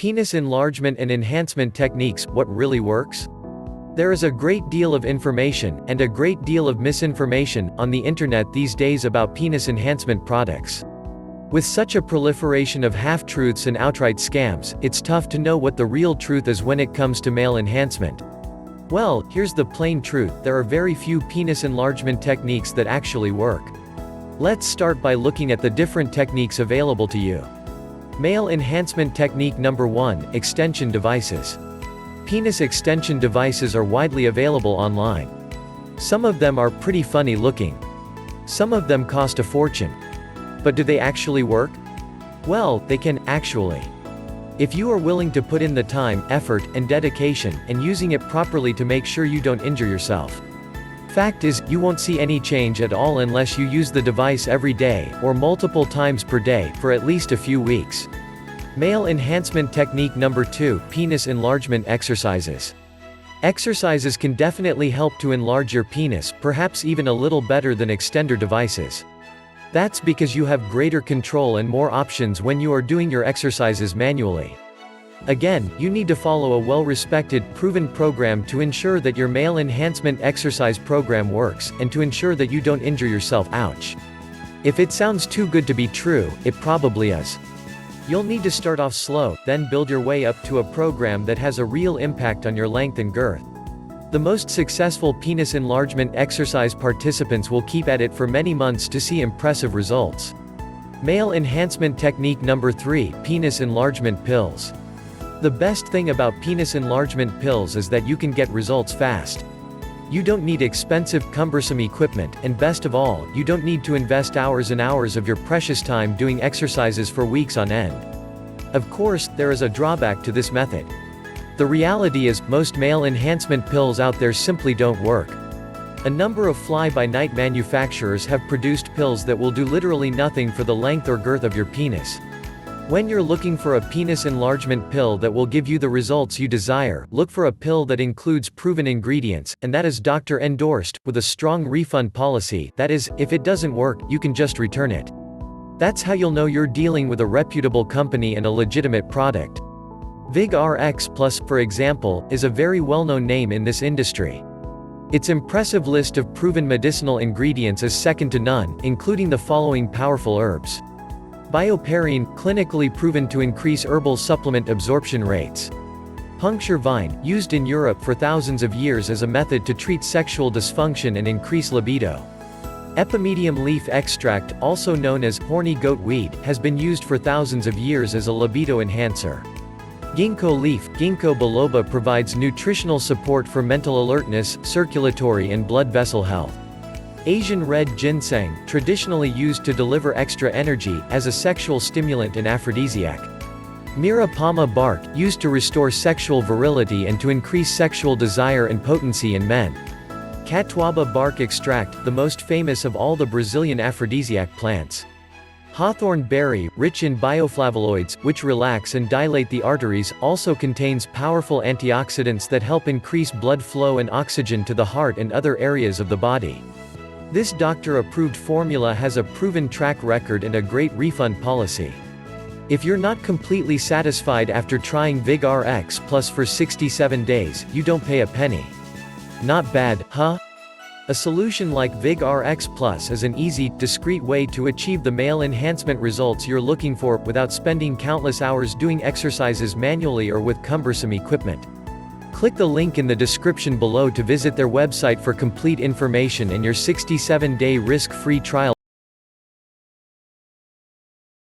Penis enlargement and enhancement techniques, what really works? There is a great deal of information, and a great deal of misinformation, on the internet these days about penis enhancement products. With such a proliferation of half-truths and outright scams, it's tough to know what the real truth is when it comes to male enhancement. Well, here's the plain truth: there are very few penis enlargement techniques that actually work. Let's start by looking at the different techniques available to you. Male enhancement technique number 1, extension devices. Penis extension devices are widely available online. Some of them are pretty funny looking. Some of them cost a fortune. But do they actually work? Well, they can, actually. If you are willing to put in the time, effort, and dedication, and using it properly to make sure you don't injure yourself. Fact is, you won't see any change at all unless you use the device every day, or multiple times per day, for at least a few weeks. Male enhancement technique number 2, penis enlargement exercises. Exercises can definitely help to enlarge your penis, perhaps even a little better than extender devices. That's because you have greater control and more options when you are doing your exercises manually. Again, you need to follow a well-respected, proven program to ensure that your male enhancement exercise program works, and to ensure that you don't injure yourself. Ouch. If it sounds too good to be true, it probably is. You'll need to start off slow, then build your way up to a program that has a real impact on your length and girth. The most successful penis enlargement exercise participants will keep at it for many months to see impressive results. Male enhancement technique number 3, penis enlargement pills. The best thing about penis enlargement pills is that you can get results fast. You don't need expensive, cumbersome equipment, and best of all, you don't need to invest hours and hours of your precious time doing exercises for weeks on end. Of course, there is a drawback to this method. The reality is, most male enhancement pills out there simply don't work. A number of fly-by-night manufacturers have produced pills that will do literally nothing for the length or girth of your penis. When you're looking for a penis enlargement pill that will give you the results you desire, look for a pill that includes proven ingredients, and that is doctor-endorsed, with a strong refund policy. That is, if it doesn't work, you can just return it. That's how you'll know you're dealing with a reputable company and a legitimate product. BigRx Plus, for example, is a very well-known name in this industry. Its impressive list of proven medicinal ingredients is second to none, including the following powerful herbs. Bioperine, clinically proven to increase herbal supplement absorption rates. Puncture vine, used in Europe for thousands of years as a method to treat sexual dysfunction and increase libido. Epimedium leaf extract, also known as horny goat weed, has been used for thousands of years as a libido enhancer. Ginkgo leaf, Ginkgo biloba, provides nutritional support for mental alertness, circulatory and blood vessel health. Asian red ginseng, traditionally used to deliver extra energy, as a sexual stimulant and aphrodisiac. Mirapama bark, used to restore sexual virility and to increase sexual desire and potency in men. Catuaba bark extract, the most famous of all the Brazilian aphrodisiac plants. Hawthorn berry, rich in bioflavonoids, which relax and dilate the arteries, also contains powerful antioxidants that help increase blood flow and oxygen to the heart and other areas of the body. This doctor-approved formula has a proven track record and a great refund policy. If you're not completely satisfied after trying BigRx Plus for 67 days, you don't pay a penny. Not bad, huh? A solution like BigRx Plus is an easy, discreet way to achieve the male enhancement results you're looking for, without spending countless hours doing exercises manually or with cumbersome equipment. Click the link in the description below to visit their website for complete information and your 67-day risk-free trial.